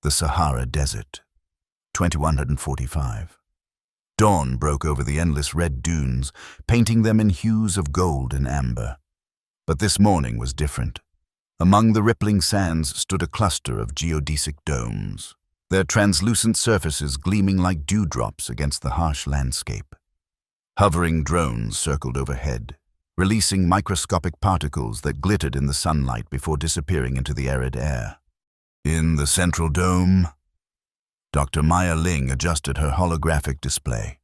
the Sahara Desert, 2145. Dawn broke over the endless red dunes, painting them in hues of gold and amber. But this morning was different. Among the rippling sands stood a cluster of geodesic domes, their translucent surfaces gleaming like dewdrops against the harsh landscape. Hovering drones circled overhead, releasing microscopic particles that glittered in the sunlight before disappearing into the arid air. In the central dome, Dr. Maya Ling adjusted her holographic display,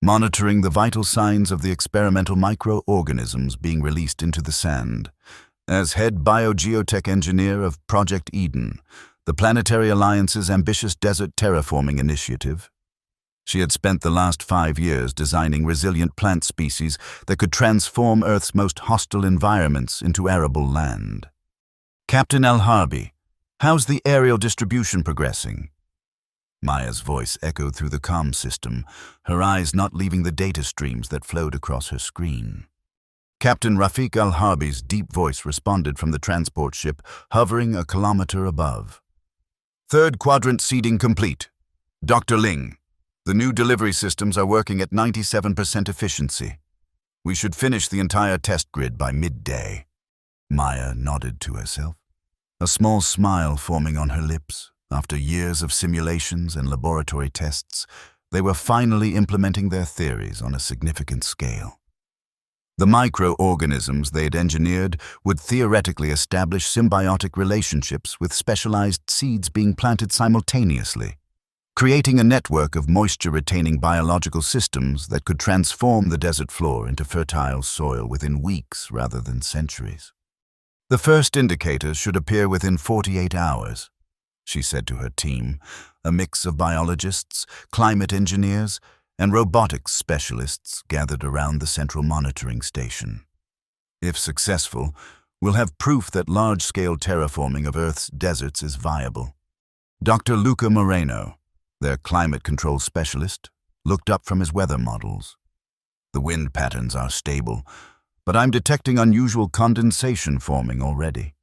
monitoring the vital signs of the experimental microorganisms being released into the sand. As head biogeotech engineer of Project Eden, the Planetary Alliance's ambitious desert terraforming initiative, she had spent the last 5 years designing resilient plant species that could transform Earth's most hostile environments into arable land. Captain Al-Harbi, how's the aerial distribution progressing? Maya's voice echoed through the comm system, her eyes not leaving the data streams that flowed across her screen. Captain Rafiq Al-Harbi's deep voice responded from the transport ship, hovering a kilometer above. Third quadrant seeding complete. Dr. Ling, the new delivery systems are working at 97% efficiency. We should finish the entire test grid by midday. Maya nodded to herself, a small smile forming on her lips. After years of simulations and laboratory tests, they were finally implementing their theories on a significant scale. The microorganisms they had engineered would theoretically establish symbiotic relationships with specialized seeds being planted simultaneously, creating a network of moisture-retaining biological systems that could transform the desert floor into fertile soil within weeks rather than centuries. The first indicators should appear within 48 hours. She said to her team, a mix of biologists, climate engineers, and robotics specialists gathered around the central monitoring station. If successful, we'll have proof that large-scale terraforming of Earth's deserts is viable. Dr. Luca Moreno, their climate control specialist, looked up from his weather models. The wind patterns are stable, but I'm detecting unusual condensation forming already.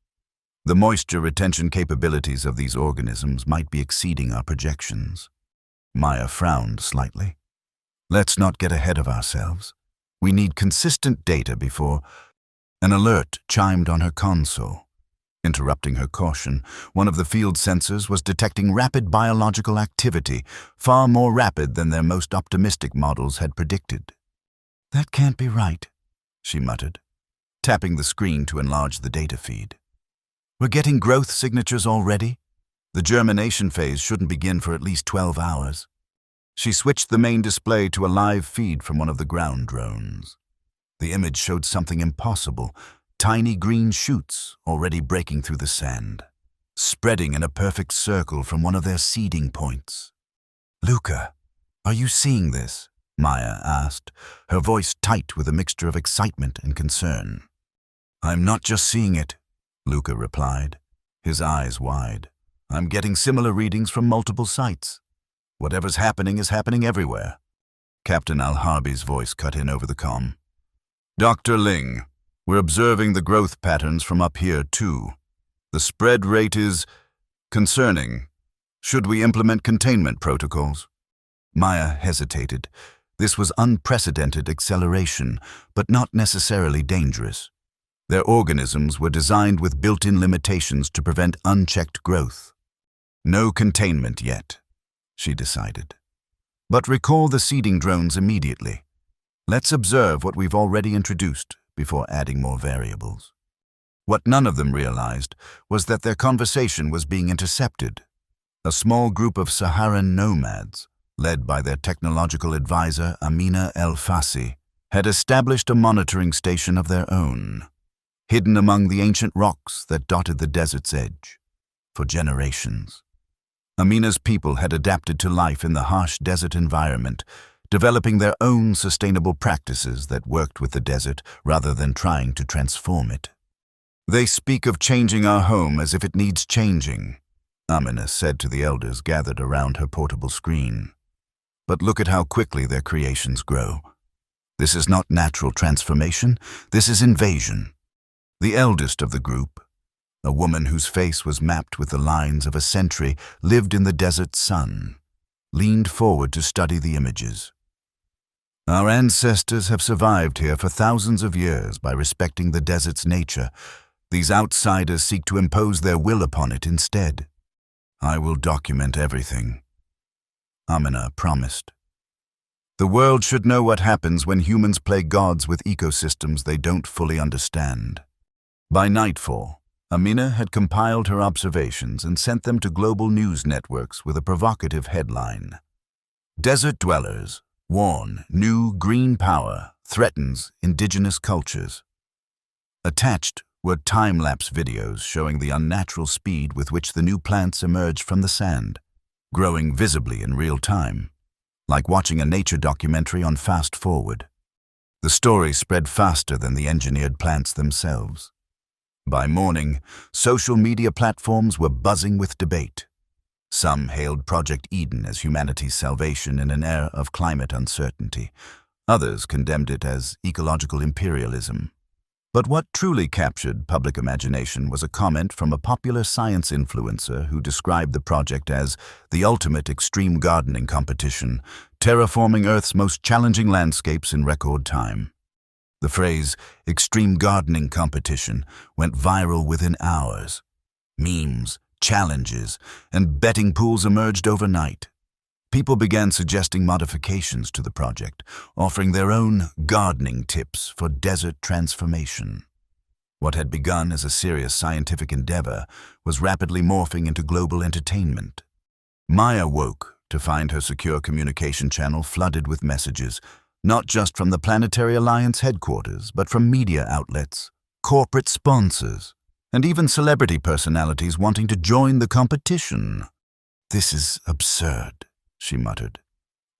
The moisture retention capabilities of these organisms might be exceeding our projections. Maya frowned slightly. Let's not get ahead of ourselves. We need consistent data before... An alert chimed on her console. Interrupting her caution, one of the field sensors was detecting rapid biological activity, far more rapid than their most optimistic models had predicted. That can't be right, she muttered, tapping the screen to enlarge the data feed. We're getting growth signatures already? The germination phase shouldn't begin for at least 12 hours. She switched the main display to a live feed from one of the ground drones. The image showed something impossible, tiny green shoots already breaking through the sand, spreading in a perfect circle from one of their seeding points. Luca, are you seeing this? Maya asked, her voice tight with a mixture of excitement and concern. I'm not just seeing it, Luca replied, his eyes wide. I'm getting similar readings from multiple sites. Whatever's happening is happening everywhere. Captain Al-Harbi's voice cut in over the comm. Dr. Ling, we're observing the growth patterns from up here too. The spread rate is concerning. Should we implement containment protocols? Maya hesitated. This was unprecedented acceleration, but not necessarily dangerous. Their organisms were designed with built-in limitations to prevent unchecked growth. No containment yet, she decided. But recall the seeding drones immediately. Let's observe what we've already introduced before adding more variables. What none of them realized was that their conversation was being intercepted. A small group of Saharan nomads, led by their technological advisor Amina El-Fassi, had established a monitoring station of their own, hidden among the ancient rocks that dotted the desert's edge. For generations, Amina's people had adapted to life in the harsh desert environment, developing their own sustainable practices that worked with the desert rather than trying to transform it. They speak of changing our home as if it needs changing, Amina said to the elders gathered around her portable screen. But look at how quickly their creations grow. This is not natural transformation, this is invasion. The eldest of the group, A woman whose face was mapped with the lines of a century lived in the desert sun, leaned forward to study the images. Our ancestors have survived here for thousands of years by respecting the desert's nature. These outsiders seek to impose their will upon it instead. I will document everything, Amina promised. The world should know what happens when humans play gods with ecosystems they don't fully understand. By nightfall, Amina had compiled her observations and sent them to global news networks with a provocative headline. Desert dwellers warn new green power threatens indigenous cultures. Attached were time-lapse videos showing the unnatural speed with which the new plants emerged from the sand, growing visibly in real time, like watching a nature documentary on fast forward. The story spread faster than the engineered plants themselves. By morning, social media platforms were buzzing with debate. Some hailed Project Eden as humanity's salvation in an era of climate uncertainty. Others condemned it as ecological imperialism. But what truly captured public imagination was a comment from a popular science influencer who described the project as the ultimate extreme gardening competition, terraforming Earth's most challenging landscapes in record time. The phrase, extreme gardening competition, went viral within hours. Memes, challenges, and betting pools emerged overnight. People began suggesting modifications to the project, offering their own gardening tips for desert transformation. What had begun as a serious scientific endeavor was rapidly morphing into global entertainment. Maya woke to find her secure communication channel flooded with messages, not just from the Planetary Alliance headquarters, but from media outlets, corporate sponsors, and even celebrity personalities wanting to join the competition. "This is absurd," she muttered,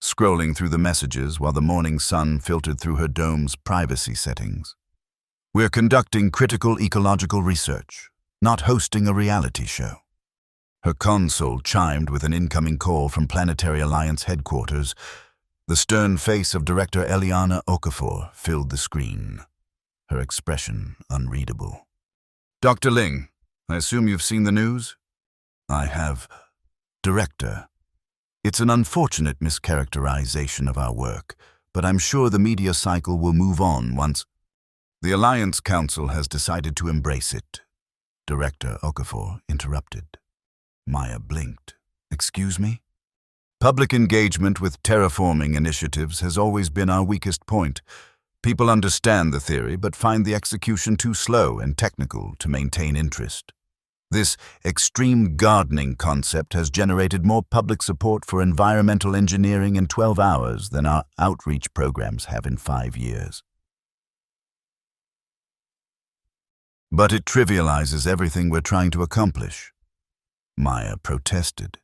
scrolling through the messages while the morning sun filtered through her dome's privacy settings. "We're conducting critical ecological research, not hosting a reality show." Her console chimed with an incoming call from Planetary Alliance headquarters. The stern face of Director Eliana Okafor filled the screen, her expression unreadable. "Dr. Ling, I assume you've seen the news?" "I have. Director, it's an unfortunate mischaracterization of our work, but I'm sure the media cycle will move on once." "The Alliance Council has decided to embrace it," Director Okafor interrupted. Maya blinked. "Excuse me?" "Public engagement with terraforming initiatives has always been our weakest point. People understand the theory but find the execution too slow and technical to maintain interest. This extreme gardening concept has generated more public support for environmental engineering in 12 hours than our outreach programs have in 5 years. But it trivializes everything we're trying to accomplish." Maya protested.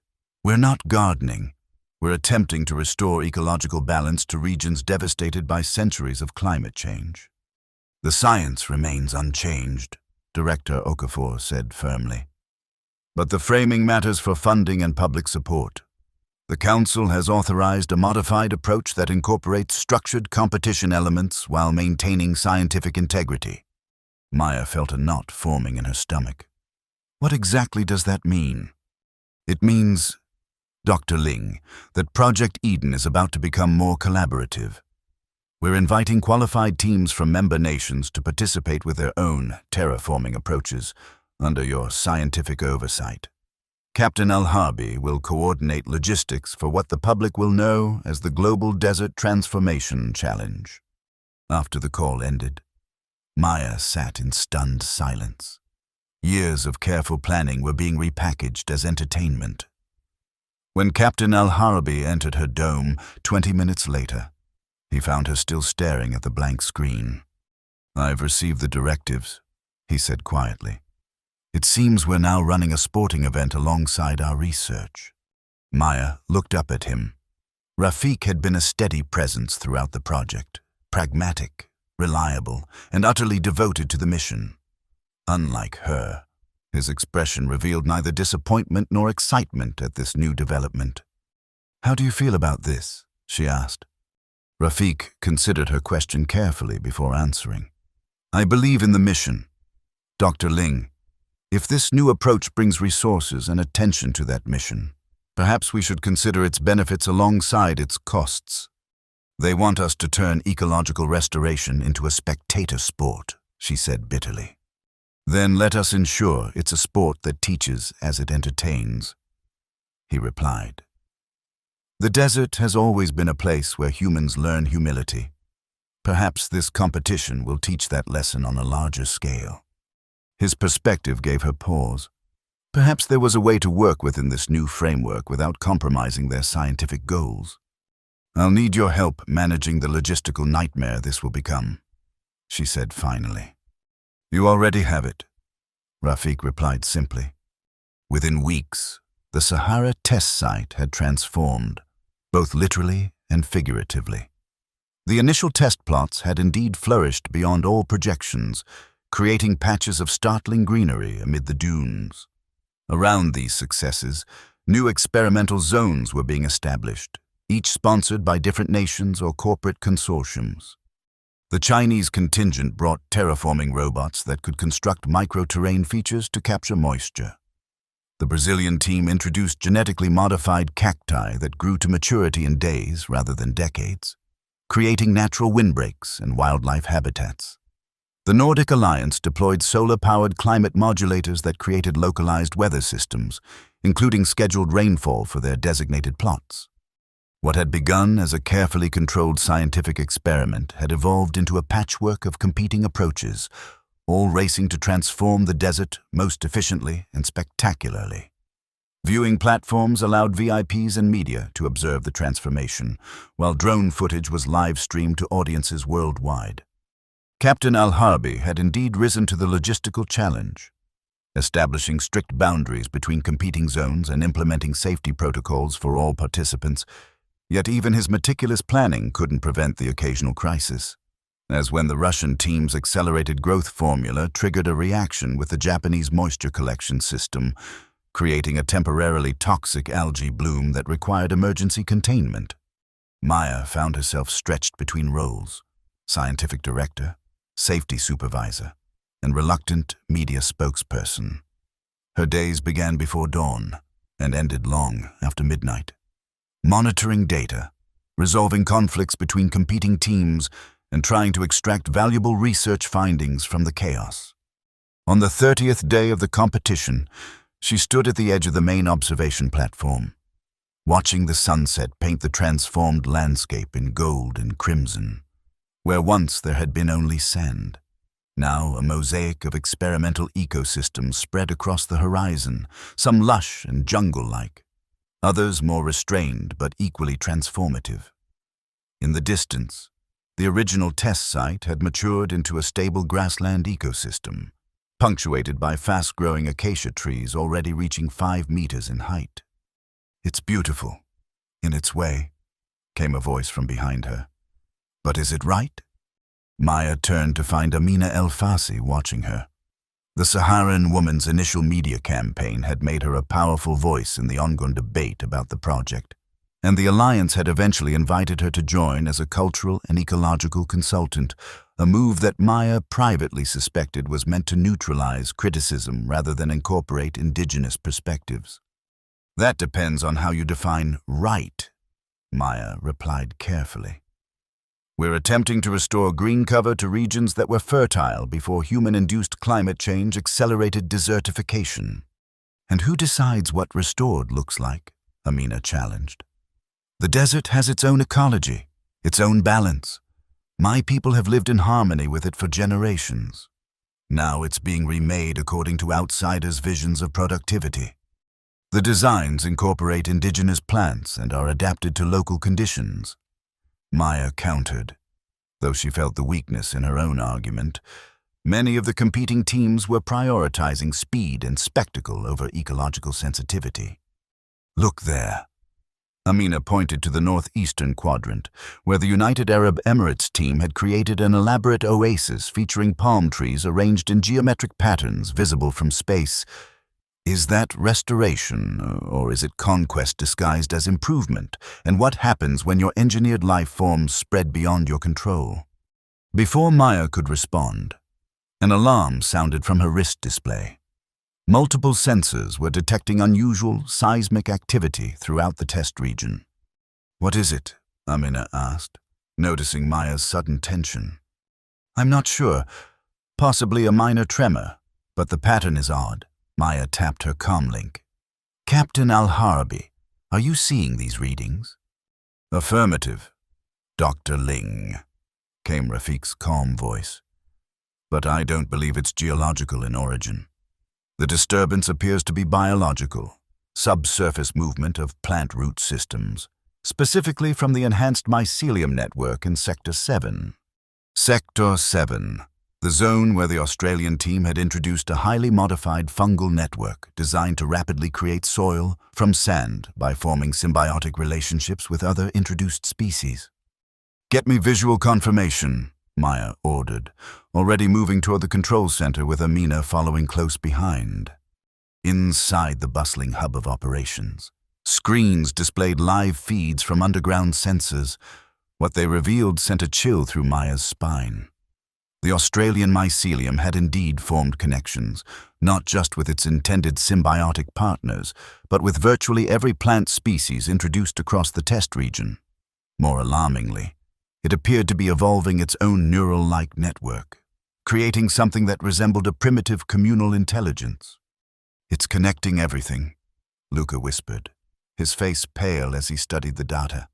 "We're not gardening. We're attempting to restore ecological balance to regions devastated by centuries of climate change." "The science remains unchanged," Director Okafor said firmly. "But the framing matters for funding and public support. The Council has authorized a modified approach that incorporates structured competition elements while maintaining scientific integrity." Maya felt a knot forming in her stomach. "What exactly does that mean?" "It means, Dr. Ling, that Project Eden is about to become more collaborative. We're inviting qualified teams from member nations to participate with their own terraforming approaches under your scientific oversight. Captain Al-Harbi will coordinate logistics for what the public will know as the Global Desert Transformation Challenge." After the call ended, Maya sat in stunned silence. Years of careful planning were being repackaged as entertainment. When Captain Al-Harbi entered her dome 20 minutes later, he found her still staring at the blank screen. "I've received the directives," he said quietly. "It seems we're now running a sporting event alongside our research." Maya looked up at him. Rafik had been a steady presence throughout the project, pragmatic, reliable, and utterly devoted to the mission. Unlike her, his expression revealed neither disappointment nor excitement at this new development. "How do you feel about this?" she asked. Rafik considered her question carefully before answering. "I believe in the mission. Dr. Ling, If this new approach brings resources and attention to that mission, perhaps we should consider its benefits alongside its costs. They want us to turn ecological restoration into a spectator sport, she said bitterly. Then let us ensure it's a sport that teaches as it entertains, he replied. The desert has always been a place where humans learn humility. Perhaps this competition will teach that lesson on a larger scale. His perspective gave her pause. Perhaps there was a way to work within this new framework without compromising their scientific goals. I'll need your help managing the logistical nightmare this will become, she said finally. You already have it, Rafiq replied simply. Within weeks, the Sahara test site had transformed, both literally and figuratively. The initial test plots had indeed flourished beyond all projections, creating patches of startling greenery amid the dunes. Around these successes, new experimental zones were being established, each sponsored by different nations or corporate consortiums. The Chinese contingent brought terraforming robots that could construct micro-terrain features to capture moisture. The Brazilian team introduced genetically modified cacti that grew to maturity in days rather than decades, creating natural windbreaks and wildlife habitats. The Nordic Alliance deployed solar-powered climate modulators that created localized weather systems, including scheduled rainfall for their designated plots. What had begun as a carefully controlled scientific experiment had evolved into a patchwork of competing approaches, all racing to transform the desert most efficiently and spectacularly. Viewing platforms allowed VIPs and media to observe the transformation, while drone footage was live-streamed to audiences worldwide. Captain Al-Harbi had indeed risen to the logistical challenge, establishing strict boundaries between competing zones and implementing safety protocols for all participants. Yet even his meticulous planning couldn't prevent the occasional crisis, as when the Russian team's accelerated growth formula triggered a reaction with the Japanese moisture collection system, creating a temporarily toxic algae bloom that required emergency containment. Maya found herself stretched between roles: scientific director, safety supervisor, and reluctant media spokesperson. Her days began before dawn and ended long after midnight. Monitoring data, resolving conflicts between competing teams, and trying to extract valuable research findings from the chaos. On the 30th day of the competition, she stood at the edge of the main observation platform, watching the sunset paint the transformed landscape in gold and crimson. Where once there had been only sand, now a mosaic of experimental ecosystems spread across the horizon, some lush and jungle-like, others more restrained but equally transformative. In the distance, the original test site had matured into a stable grassland ecosystem, punctuated by fast-growing acacia trees already reaching 5 meters in height. "It's beautiful, in its way," came a voice from behind her. "But is it right?" Maya turned to find Amina El-Fassi watching her. The Saharan woman's initial media campaign had made her a powerful voice in the ongoing debate about the project, and the Alliance had eventually invited her to join as a cultural and ecological consultant, a move that Maya privately suspected was meant to neutralize criticism rather than incorporate indigenous perspectives. "That depends on how you define right," Maya replied carefully. "We're attempting to restore green cover to regions that were fertile before human-induced climate change accelerated desertification." "And who decides what restored looks like?" Amina challenged. "The desert has its own ecology, its own balance. My people have lived in harmony with it for generations. Now it's being remade according to outsiders' visions of productivity. The designs incorporate indigenous plants and are adapted to local conditions," Maya countered. Though she felt the weakness in her own argument, many of the competing teams were prioritizing speed and spectacle over ecological sensitivity. "Look there." Amina pointed to the northeastern quadrant, where the United Arab Emirates team had created an elaborate oasis featuring palm trees arranged in geometric patterns visible from space. "Is that restoration, or is it conquest disguised as improvement? And what happens when your engineered life forms spread beyond your control?" Before Maya could respond, an alarm sounded from her wrist display. Multiple sensors were detecting unusual seismic activity throughout the test region. "What is it?" Amina asked, noticing Maya's sudden tension. "I'm not sure. Possibly a minor tremor, but the pattern is odd." Maya tapped her comlink. "Captain Al-Harbi, are you seeing these readings?" "Affirmative, Dr. Ling," came Rafiq's calm voice. "But I don't believe it's geological in origin. The disturbance appears to be biological, subsurface movement of plant root systems, specifically from the enhanced mycelium network in Sector 7. Sector 7, the zone where the Australian team had introduced a highly modified fungal network designed to rapidly create soil from sand by forming symbiotic relationships with other introduced species. "Get me visual confirmation," Maya ordered, already moving toward the control center with Amina following close behind. Inside the bustling hub of operations, screens displayed live feeds from underground sensors. What they revealed sent a chill through Maya's spine. The Australian mycelium had indeed formed connections, not just with its intended symbiotic partners, but with virtually every plant species introduced across the test region. More alarmingly, it appeared to be evolving its own neural-like network, creating something that resembled a primitive communal intelligence. "It's connecting everything," Luca whispered, his face pale as he studied the data.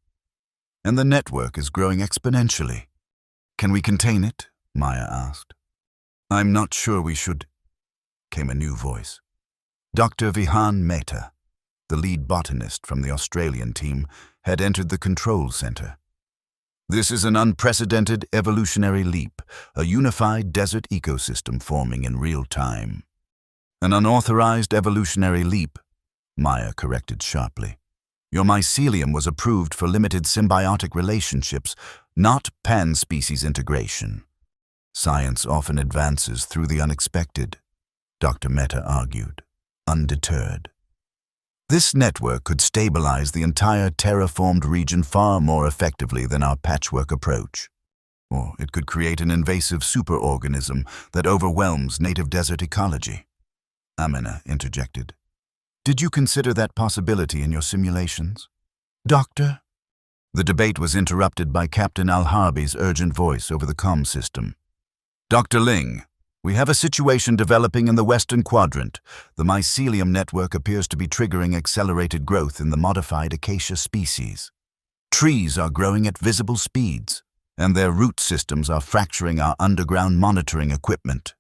"And the network is growing exponentially. Can we contain it?" Maya asked. "I'm not sure we should," came a new voice. Dr. Vihan Mehta, the lead botanist from the Australian team, had entered the control center. "This is an unprecedented evolutionary leap, a unified desert ecosystem forming in real time." "An unauthorized evolutionary leap," Maya corrected sharply. "Your mycelium was approved for limited symbiotic relationships, not pan-species integration. Science often advances through the unexpected," Dr. Mehta argued, undeterred. "This network could stabilize the entire terraformed region far more effectively than our patchwork approach. Or it could create an invasive superorganism that overwhelms native desert ecology." Amina interjected. "Did you consider that possibility in your simulations?" "Doctor?" The debate was interrupted by Captain Al-Harbi's urgent voice over the comm system. "Dr. Ling, we have a situation developing in the Western Quadrant. The mycelium network appears to be triggering accelerated growth in the modified acacia species. Trees are growing at visible speeds, and their root systems are fracturing our underground monitoring equipment."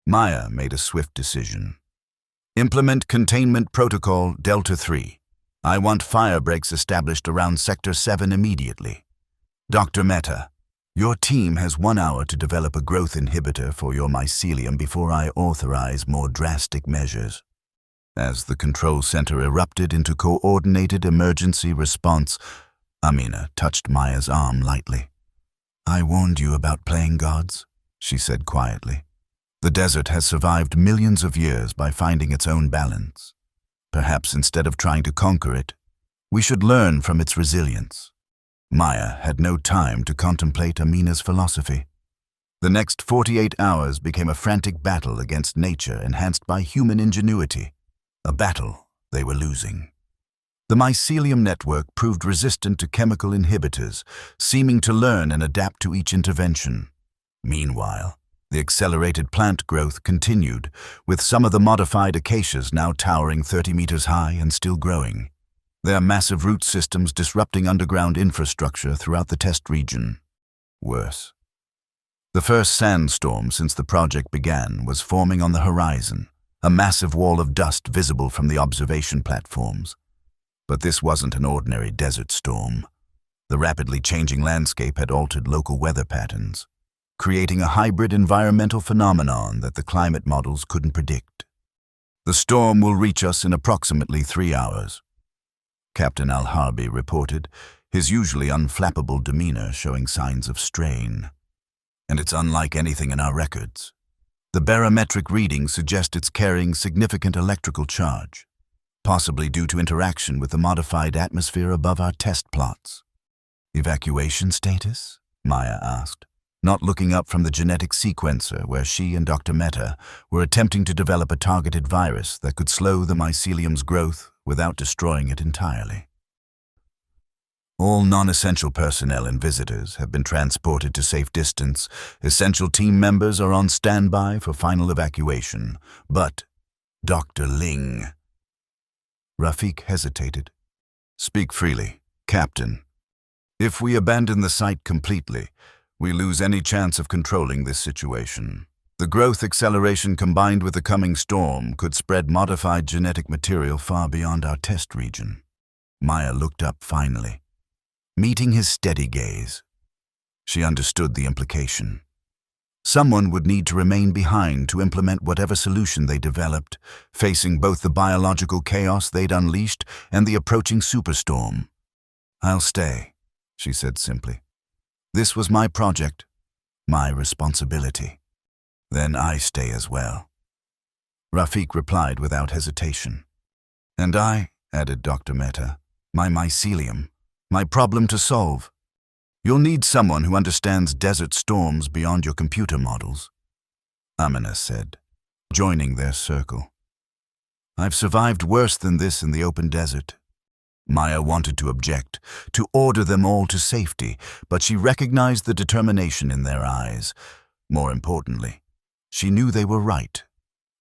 Maya made a swift decision. "Implement containment protocol Delta 3. I want fire breaks established around Sector 7 immediately. Dr. Mehta, your team has 1 hour to develop a growth inhibitor for your mycelium before I authorize more drastic measures." As the control center erupted into coordinated emergency response, Amina touched Maya's arm lightly. "I warned you about playing gods," she said quietly. "The desert has survived millions of years by finding its own balance. Perhaps instead of trying to conquer it, we should learn from its resilience." Maya had no time to contemplate Amina's philosophy. The next 48 hours became a frantic battle against nature enhanced by human ingenuity, a battle they were losing. The mycelium network proved resistant to chemical inhibitors, seeming to learn and adapt to each intervention. Meanwhile, the accelerated plant growth continued, with some of the modified acacias now towering 30 meters high and still growing, their massive root systems disrupting underground infrastructure throughout the test region. Worse, the first sandstorm since the project began was forming on the horizon, a massive wall of dust visible from the observation platforms. But this wasn't an ordinary desert storm. The rapidly changing landscape had altered local weather patterns, creating a hybrid environmental phenomenon that the climate models couldn't predict. "The storm will reach us in approximately 3 hours," Captain Al-Harbi reported, his usually unflappable demeanor showing signs of strain. "And it's unlike anything in our records. The barometric readings suggest it's carrying significant electrical charge, possibly due to interaction with the modified atmosphere above our test plots." "Evacuation status?" Maya asked. not looking up from the genetic sequencer where she and Dr. Mehta were attempting to develop a targeted virus that could slow the mycelium's growth without destroying it entirely. All non-essential personnel and visitors have been transported to safe distance. Essential team members are on standby for final evacuation. But Dr. Ling... Rafik hesitated. Speak freely, Captain. If we abandon the site completely, we lose any chance of controlling this situation. The growth acceleration combined with the coming storm could spread modified genetic material far beyond our test region. Maya looked up finally, meeting his steady gaze. She understood the implication. Someone would need to remain behind to implement whatever solution they developed, facing both the biological chaos they'd unleashed and the approaching superstorm. I'll stay, she said simply. This was my project, my responsibility. Then I stay as well. Rafik replied without hesitation. And I, added Dr. Mehta, my mycelium, my problem to solve. You'll need someone who understands desert storms beyond your computer models, Amina said, joining their circle. I've survived worse than this in the open desert. Maya wanted to object, to order them all to safety, but she recognized the determination in their eyes. More importantly, she knew they were right.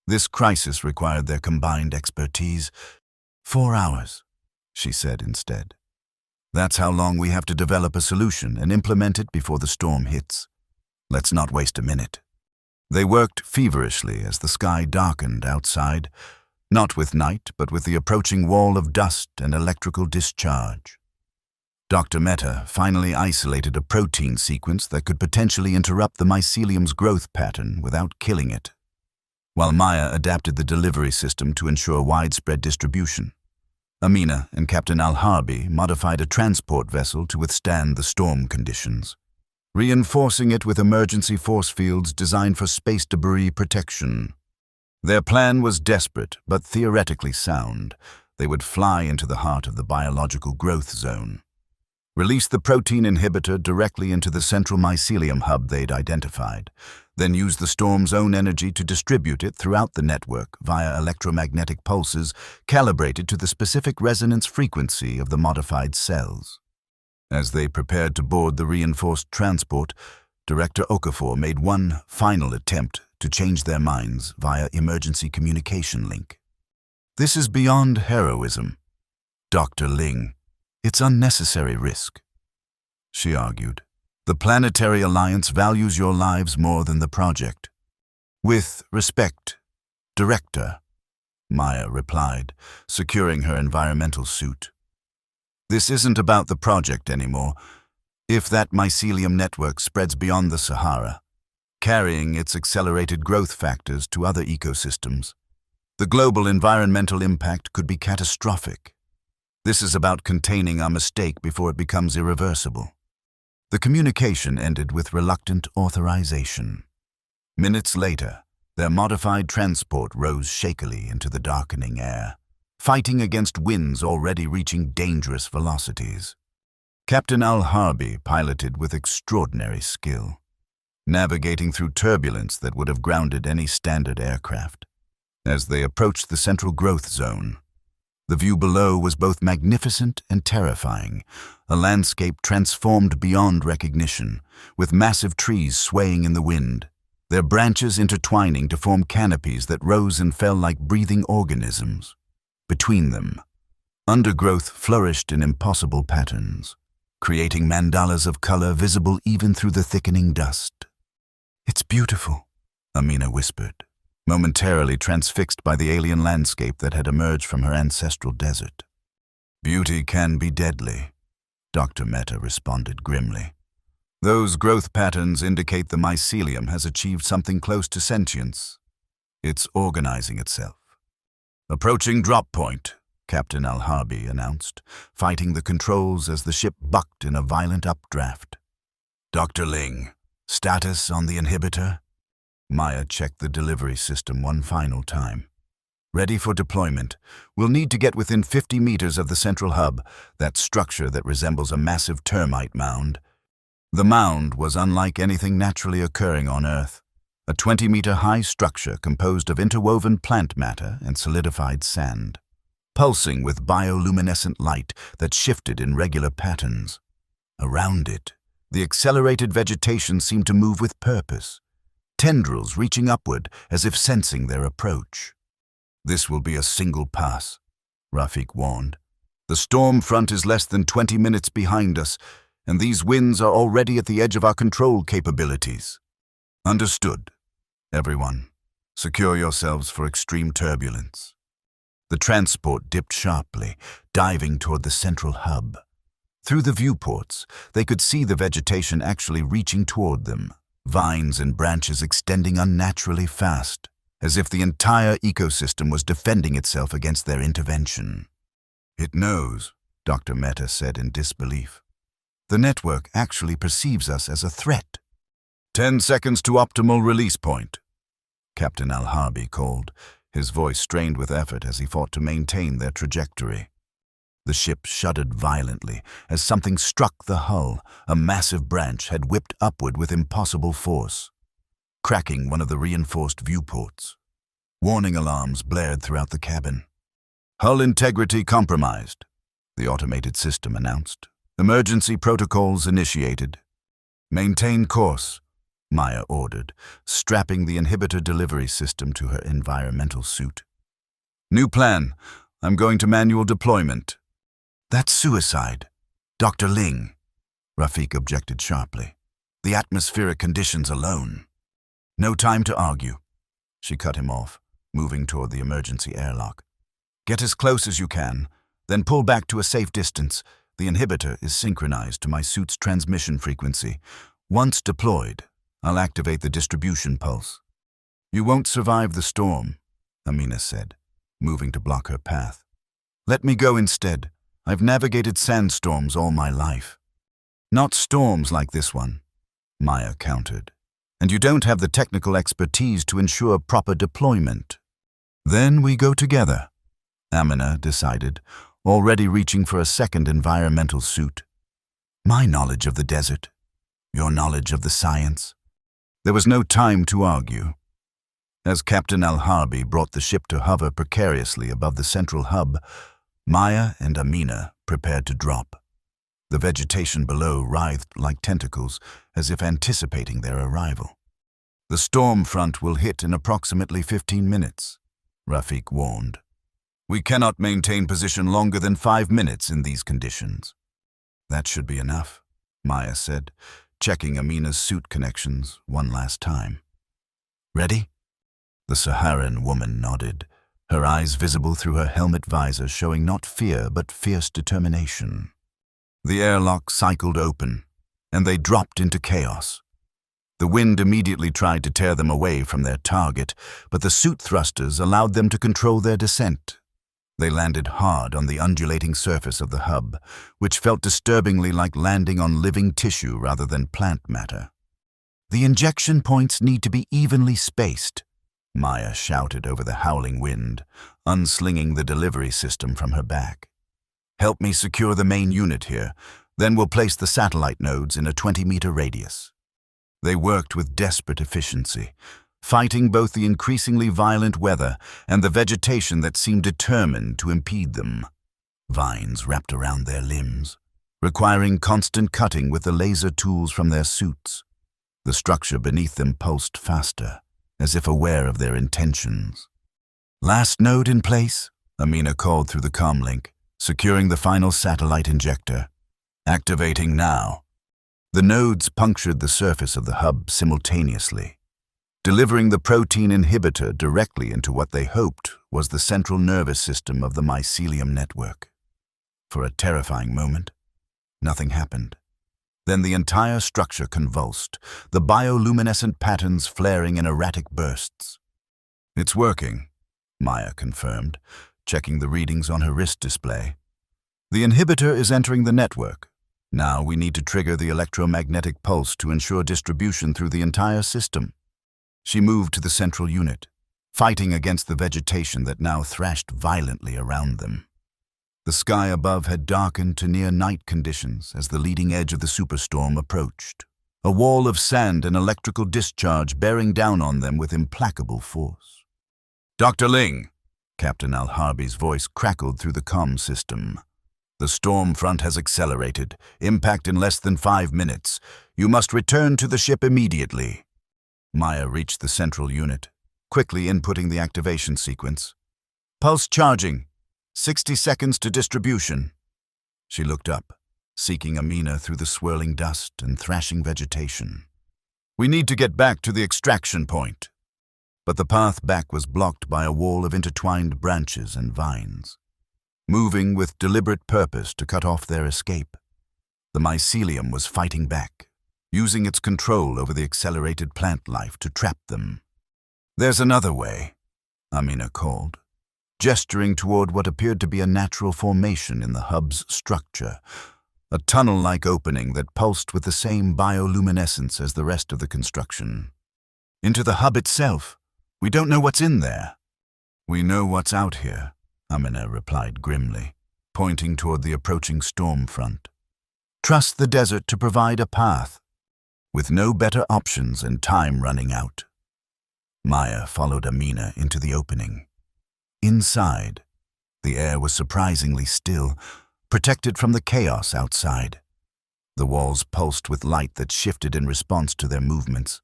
This crisis required their combined expertise. 4 hours, she said instead. That's how long we have to develop a solution and implement it before the storm hits. Let's not waste a minute. They worked feverishly as the sky darkened outside, not with night, but with the approaching wall of dust and electrical discharge. Dr. Mehta finally isolated a protein sequence that could potentially interrupt the mycelium's growth pattern without killing it, while Maya adapted the delivery system to ensure widespread distribution. Amina and Captain Al-Harbi modified a transport vessel to withstand the storm conditions, reinforcing it with emergency force fields designed for space debris protection. Their plan was desperate, but theoretically sound. They would fly into the heart of the biological growth zone, release the protein inhibitor directly into the central mycelium hub they'd identified, then use the storm's own energy to distribute it throughout the network via electromagnetic pulses calibrated to the specific resonance frequency of the modified cells. As they prepared to board the reinforced transport, Director Okafor made one final attempt to change their minds via emergency communication link. This is beyond heroism, Dr. Ling. It's unnecessary risk, she argued. The Planetary Alliance values your lives more than the project. With respect, Director, Maya replied, securing her environmental suit. This isn't about the project anymore. If that mycelium network spreads beyond the Sahara, carrying its accelerated growth factors to other ecosystems, the global environmental impact could be catastrophic. This is about containing our mistake before it becomes irreversible. The communication ended with reluctant authorization. Minutes later, their modified transport rose shakily into the darkening air, fighting against winds already reaching dangerous velocities. Captain Al-Harbi piloted with extraordinary skill, navigating through turbulence that would have grounded any standard aircraft. As they approached the central growth zone, the view below was both magnificent and terrifying, a landscape transformed beyond recognition, with massive trees swaying in the wind, their branches intertwining to form canopies that rose and fell like breathing organisms. Between them, undergrowth flourished in impossible patterns, creating mandalas of color visible even through the thickening dust. "It's beautiful," Amina whispered, momentarily transfixed by the alien landscape that had emerged from her ancestral desert. "Beauty can be deadly," Dr. Mehta responded grimly. "Those growth patterns indicate the mycelium has achieved something close to sentience. It's organizing itself." "Approaching drop point," Captain Al-Harbi announced, fighting the controls as the ship bucked in a violent updraft. "Dr. Ling, status on the inhibitor?" Maya checked the delivery system one final time. "Ready for deployment. We'll need to get within 50 meters of the central hub, that structure that resembles a massive termite mound." The mound was unlike anything naturally occurring on Earth, a 20-meter-high structure composed of interwoven plant matter and solidified sand, pulsing with bioluminescent light that shifted in regular patterns. Around it, the accelerated vegetation seemed to move with purpose, tendrils reaching upward as if sensing their approach. "This will be a single pass," Rafik warned. "The storm front is less than 20 minutes behind us, and these winds are already at the edge of our control capabilities." "Understood. Everyone, secure yourselves for extreme turbulence." The transport dipped sharply, diving toward the central hub. Through the viewports, they could see the vegetation actually reaching toward them, vines and branches extending unnaturally fast, as if the entire ecosystem was defending itself against their intervention. "It knows," Dr. Mehta said in disbelief. "The network actually perceives us as a threat." 10 seconds to optimal release point," Captain Al-Harbi called, his voice strained with effort as he fought to maintain their trajectory. The ship shuddered violently as something struck the hull. A massive branch had whipped upward with impossible force, cracking one of the reinforced viewports. Warning alarms blared throughout the cabin. "Hull integrity compromised," the automated system announced. "Emergency protocols initiated." "Maintain course," Maya ordered, strapping the inhibitor delivery system to her environmental suit. "New plan. I'm going to manual deployment." "That's suicide, Dr. Ling," Rafik objected sharply. "The atmospheric conditions alone." "No time to argue," she cut him off, moving toward the emergency airlock. "Get as close as you can, then pull back to a safe distance. The inhibitor is synchronized to my suit's transmission frequency. Once deployed, I'll activate the distribution pulse." "You won't survive the storm," Amina said, moving to block her path. "Let me go instead. I've navigated sandstorms all my life." "Not storms like this one," Maya countered. "And you don't have the technical expertise to ensure proper deployment." "Then we go together," Amina decided, already reaching for a second environmental suit. "My knowledge of the desert, your knowledge of the science." There was no time to argue. As Captain Al-Harbi brought the ship to hover precariously above the central hub, Maya and Amina prepared to drop. The vegetation below writhed like tentacles, as if anticipating their arrival. "The storm front will hit in approximately 15 minutes, Rafik warned. "We cannot maintain position longer than 5 minutes in these conditions." "That should be enough," Maya said, checking Amina's suit connections one last time. "Ready?" The Saharan woman nodded, her eyes visible through her helmet visor showing not fear but fierce determination. The airlock cycled open, and they dropped into chaos. The wind immediately tried to tear them away from their target, but the suit thrusters allowed them to control their descent. They landed hard on the undulating surface of the hub, which felt disturbingly like landing on living tissue rather than plant matter. "The injection points need to be evenly spaced," Maya shouted over the howling wind, unslinging the delivery system from her back. "Help me secure the main unit here, then we'll place the satellite nodes in a 20-meter radius." They worked with desperate efficiency, fighting both the increasingly violent weather and the vegetation that seemed determined to impede them. Vines wrapped around their limbs, requiring constant cutting with the laser tools from their suits. The structure beneath them pulsed faster, as if aware of their intentions. "Last node in place," Amina called through the comlink, securing the final satellite injector. "Activating now." The nodes punctured the surface of the hub simultaneously, delivering the protein inhibitor directly into what they hoped was the central nervous system of the mycelium network. For a terrifying moment, nothing happened. Then the entire structure convulsed, the bioluminescent patterns flaring in erratic bursts. "It's working," Maya confirmed, checking the readings on her wrist display. "The inhibitor is entering the network. Now we need to trigger the electromagnetic pulse to ensure distribution through the entire system." She moved to the central unit, fighting against the vegetation that now thrashed violently around them. The sky above had darkened to near night conditions as the leading edge of the superstorm approached, a wall of sand and electrical discharge bearing down on them with implacable force. "Dr. Ling," Captain Al-Harbi's voice crackled through the comm system. "The storm front has accelerated. Impact in less than 5 minutes. You must return to the ship immediately." Maya reached the central unit, quickly inputting the activation sequence. "Pulse charging. 60 seconds to distribution." She looked up, seeking Amina through the swirling dust and thrashing vegetation. "We need to get back to the extraction point." But the path back was blocked by a wall of intertwined branches and vines, moving with deliberate purpose to cut off their escape. The mycelium was fighting back, using its control over the accelerated plant life to trap them. "There's another way," Amina called, gesturing toward what appeared to be a natural formation in the hub's structure, a tunnel-like opening that pulsed with the same bioluminescence as the rest of the construction. "Into the hub itself. We don't know what's in there." "We know what's out here," Amina replied grimly, pointing toward the approaching storm front. "Trust the desert to provide a path, with no better options and time running out." Maya followed Amina into the opening. Inside, the air was surprisingly still, protected from the chaos outside. The walls pulsed with light that shifted in response to their movements,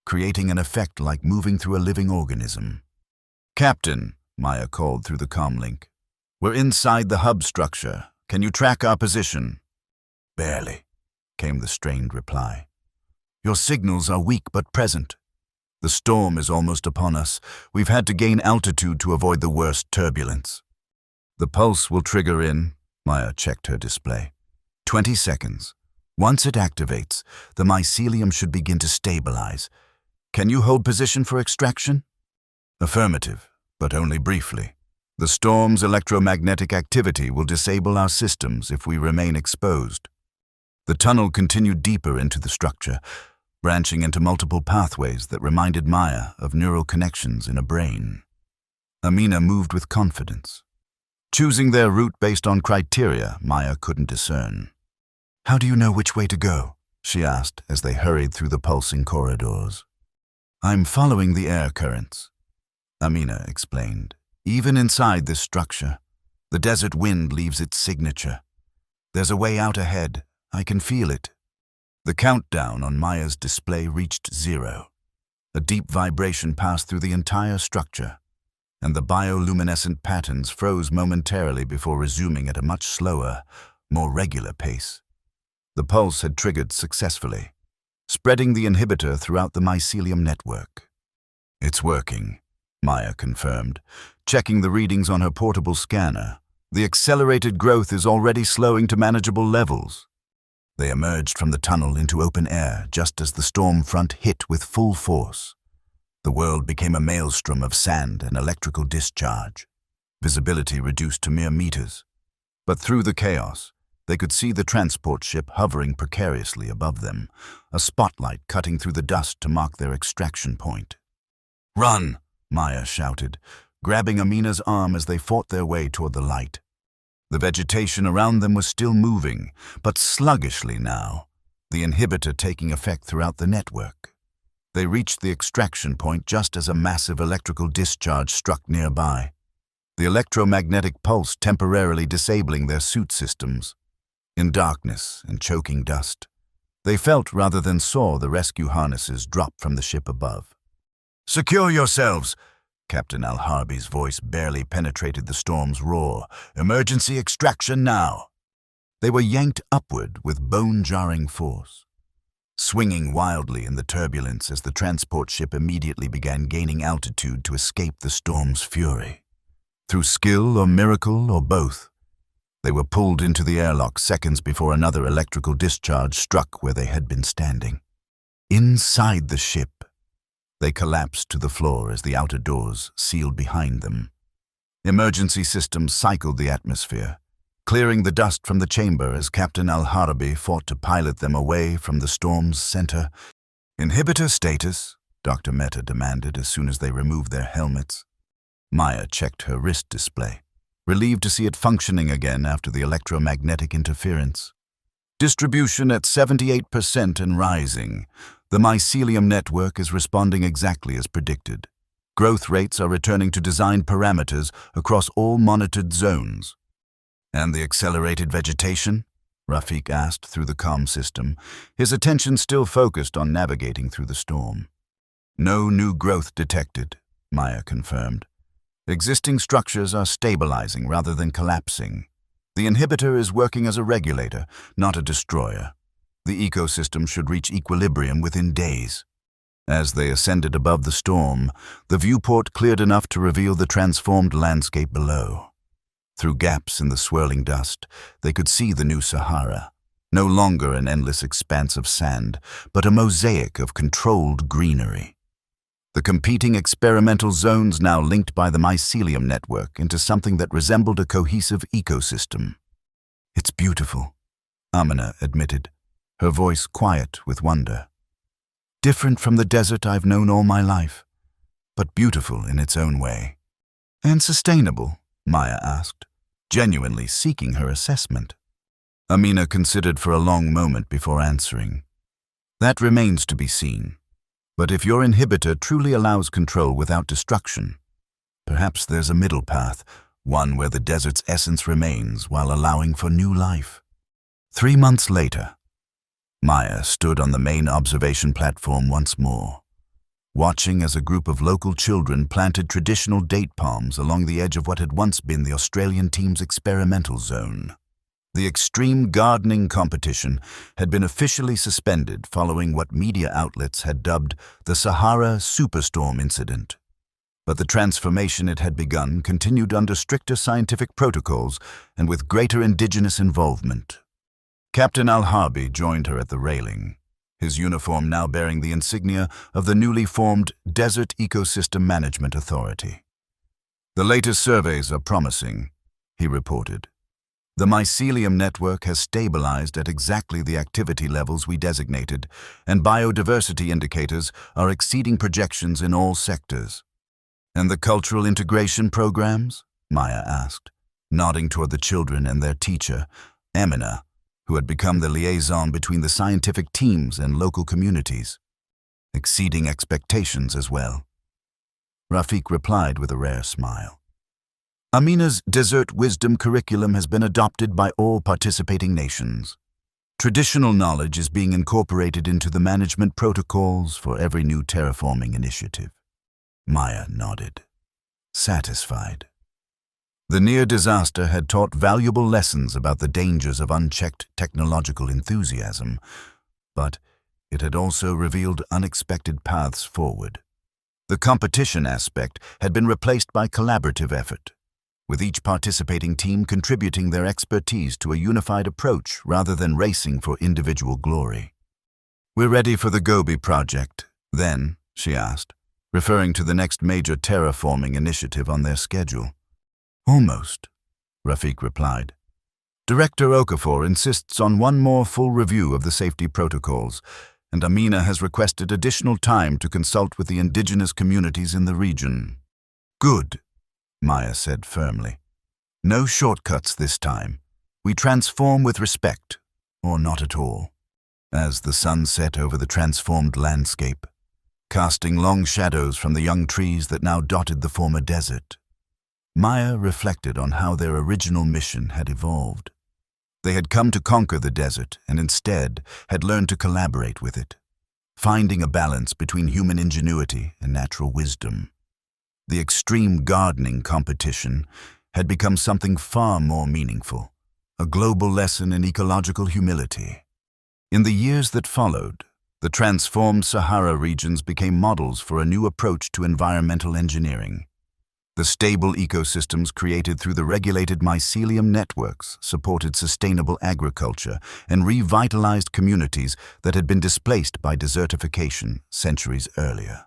creating an effect like moving through a living organism. "Captain," Maya called through the comm link, "we're inside the hub structure. Can you track our position?" "Barely," came the strained reply. "Your signals are weak but present. The storm is almost upon us. We've had to gain altitude to avoid the worst turbulence." "The pulse will trigger in," Maya checked her display. 20 seconds. Once it activates, the mycelium should begin to stabilize. Can you hold position for extraction?" "Affirmative, but only briefly. The storm's electromagnetic activity will disable our systems if we remain exposed." The tunnel continued deeper into the structure, branching into multiple pathways that reminded Maya of neural connections in a brain. Amina moved with confidence, choosing their route based on criteria Maya couldn't discern. "How do you know which way to go?" she asked as they hurried through the pulsing corridors. "I'm following the air currents," Amina explained. "Even inside this structure, the desert wind leaves its signature. There's a way out ahead. I can feel it." The countdown on Maya's display reached 0. A deep vibration passed through the entire structure, and the bioluminescent patterns froze momentarily before resuming at a much slower, more regular pace. The pulse had triggered successfully, spreading the inhibitor throughout the mycelium network. "It's working," Maya confirmed, checking the readings on her portable scanner. "The accelerated growth is already slowing to manageable levels." They emerged from the tunnel into open air just as the storm front hit with full force. The world became a maelstrom of sand and electrical discharge. Visibility reduced to mere meters. But through the chaos, they could see the transport ship hovering precariously above them, a spotlight cutting through the dust to mark their extraction point. "Run!" Maya shouted, grabbing Amina's arm as they fought their way toward the light. The vegetation around them was still moving, but sluggishly now, the inhibitor taking effect throughout the network. They reached the extraction point just as a massive electrical discharge struck nearby, the electromagnetic pulse temporarily disabling their suit systems. In darkness and choking dust, they felt rather than saw the rescue harnesses drop from the ship above. "Secure yourselves!" Captain Al-Harbi's voice barely penetrated the storm's roar. "Emergency extraction now!" They were yanked upward with bone-jarring force, swinging wildly in the turbulence as the transport ship immediately began gaining altitude to escape the storm's fury. Through skill or miracle or both, they were pulled into the airlock seconds before another electrical discharge struck where they had been standing. Inside the ship, they collapsed to the floor as the outer doors sealed behind them. Emergency systems cycled the atmosphere, clearing the dust from the chamber as Captain Al-Harbi fought to pilot them away from the storm's center. "Inhibitor status?" Dr. Mehta demanded as soon as they removed their helmets. Maya checked her wrist display, relieved to see it functioning again after the electromagnetic interference. Distribution at 78% and rising. The mycelium network is responding exactly as predicted. Growth rates are returning to design parameters across all monitored zones. And the accelerated vegetation? Rafik asked through the comm system, his attention still focused on navigating through the storm. No new growth detected, Maya confirmed. Existing structures are stabilizing rather than collapsing. The inhibitor is working as a regulator, not a destroyer. The ecosystem should reach equilibrium within days. As they ascended above the storm, the viewport cleared enough to reveal the transformed landscape below. Through gaps in the swirling dust, they could see the new Sahara, no longer an endless expanse of sand, but a mosaic of controlled greenery. The competing experimental zones now linked by the mycelium network into something that resembled a cohesive ecosystem. "It's beautiful," Amina admitted, her voice quiet with wonder. "Different from the desert I've known all my life, but beautiful in its own way." "And sustainable?" Maya asked, genuinely seeking her assessment. Amina considered for a long moment before answering. "That remains to be seen. But if your inhibitor truly allows control without destruction, perhaps there's a middle path, one where the desert's essence remains while allowing for new life." 3 months later, Maya stood on the main observation platform once more, watching as a group of local children planted traditional date palms along the edge of what had once been the Australian team's experimental zone. The extreme gardening competition had been officially suspended following what media outlets had dubbed the Sahara Superstorm incident. But the transformation it had begun continued under stricter scientific protocols and with greater indigenous involvement. Captain Al-Harbi joined her at the railing, his uniform now bearing the insignia of the newly formed Desert Ecosystem Management Authority. "The latest surveys are promising," he reported. "The mycelium network has stabilized at exactly the activity levels we designated, and biodiversity indicators are exceeding projections in all sectors." "And the cultural integration programs?" Maya asked, nodding toward the children and their teacher, Amina, who had become the liaison between the scientific teams and local communities. "Exceeding expectations as well." Rafik replied with a rare smile. "Amina's Desert Wisdom curriculum has been adopted by all participating nations. Traditional knowledge is being incorporated into the management protocols for every new terraforming initiative." Maya nodded, satisfied. The near disaster had taught valuable lessons about the dangers of unchecked technological enthusiasm, but it had also revealed unexpected paths forward. The competition aspect had been replaced by collaborative effort, with each participating team contributing their expertise to a unified approach rather than racing for individual glory. "We're ready for the Gobi project, then?" she asked, referring to the next major terraforming initiative on their schedule. "Almost," Rafik replied. "Director Okafor insists on one more full review of the safety protocols, and Amina has requested additional time to consult with the indigenous communities in the region." "Good," Maya said firmly. "No shortcuts this time. We transform with respect, or not at all." As the sun set over the transformed landscape, casting long shadows from the young trees that now dotted the former desert, Maya reflected on how their original mission had evolved. They had come to conquer the desert and instead had learned to collaborate with it, finding a balance between human ingenuity and natural wisdom. The extreme gardening competition had become something far more meaningful, a global lesson in ecological humility. In the years that followed, the transformed Sahara regions became models for a new approach to environmental engineering. The stable ecosystems created through the regulated mycelium networks supported sustainable agriculture and revitalized communities that had been displaced by desertification centuries earlier.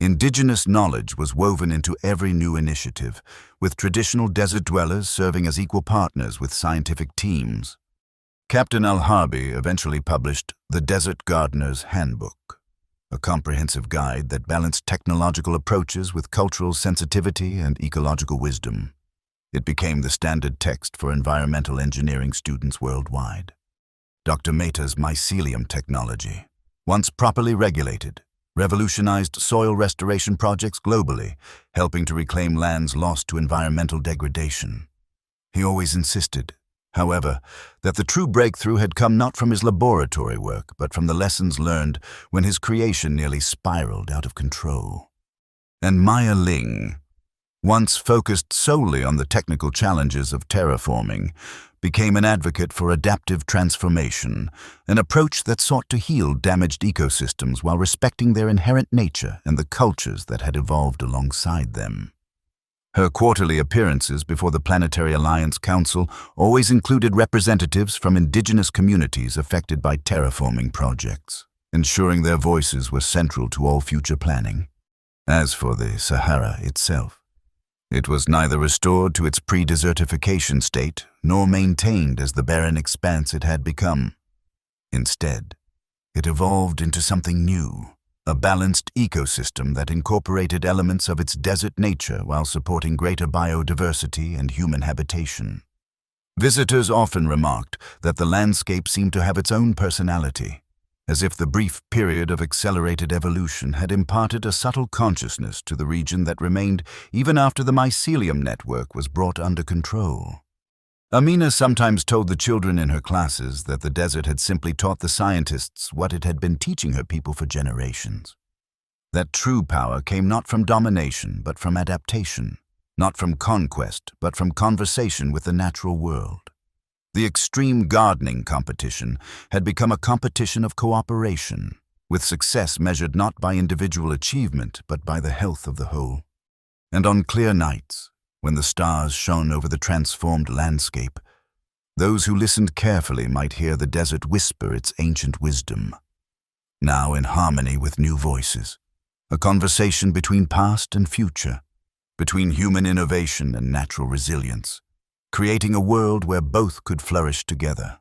Indigenous knowledge was woven into every new initiative, with traditional desert dwellers serving as equal partners with scientific teams. Captain Al-Harbi eventually published The Desert Gardener's Handbook, a comprehensive guide that balanced technological approaches with cultural sensitivity and ecological wisdom. It became the standard text for environmental engineering students worldwide. Dr. Mehta's mycelium technology, once properly regulated, revolutionized soil restoration projects globally, helping to reclaim lands lost to environmental degradation. He always insisted, however, that the true breakthrough had come not from his laboratory work, but from the lessons learned when his creation nearly spiraled out of control. And Maya Ling, once focused solely on the technical challenges of terraforming, became an advocate for adaptive transformation, an approach that sought to heal damaged ecosystems while respecting their inherent nature and the cultures that had evolved alongside them. Her quarterly appearances before the Planetary Alliance Council always included representatives from indigenous communities affected by terraforming projects, ensuring their voices were central to all future planning. As for the Sahara itself, it was neither restored to its pre-desertification state nor maintained as the barren expanse it had become. Instead, it evolved into something new, a balanced ecosystem that incorporated elements of its desert nature while supporting greater biodiversity and human habitation. Visitors often remarked that the landscape seemed to have its own personality, as if the brief period of accelerated evolution had imparted a subtle consciousness to the region that remained even after the mycelium network was brought under control. Amina sometimes told the children in her classes that the desert had simply taught the scientists what it had been teaching her people for generations. That true power came not from domination, but from adaptation, not from conquest, but from conversation with the natural world. The extreme gardening competition had become a competition of cooperation, with success measured not by individual achievement, but by the health of the whole. And on clear nights, when the stars shone over the transformed landscape, those who listened carefully might hear the desert whisper its ancient wisdom, now in harmony with new voices, a conversation between past and future, between human innovation and natural resilience, creating a world where both could flourish together.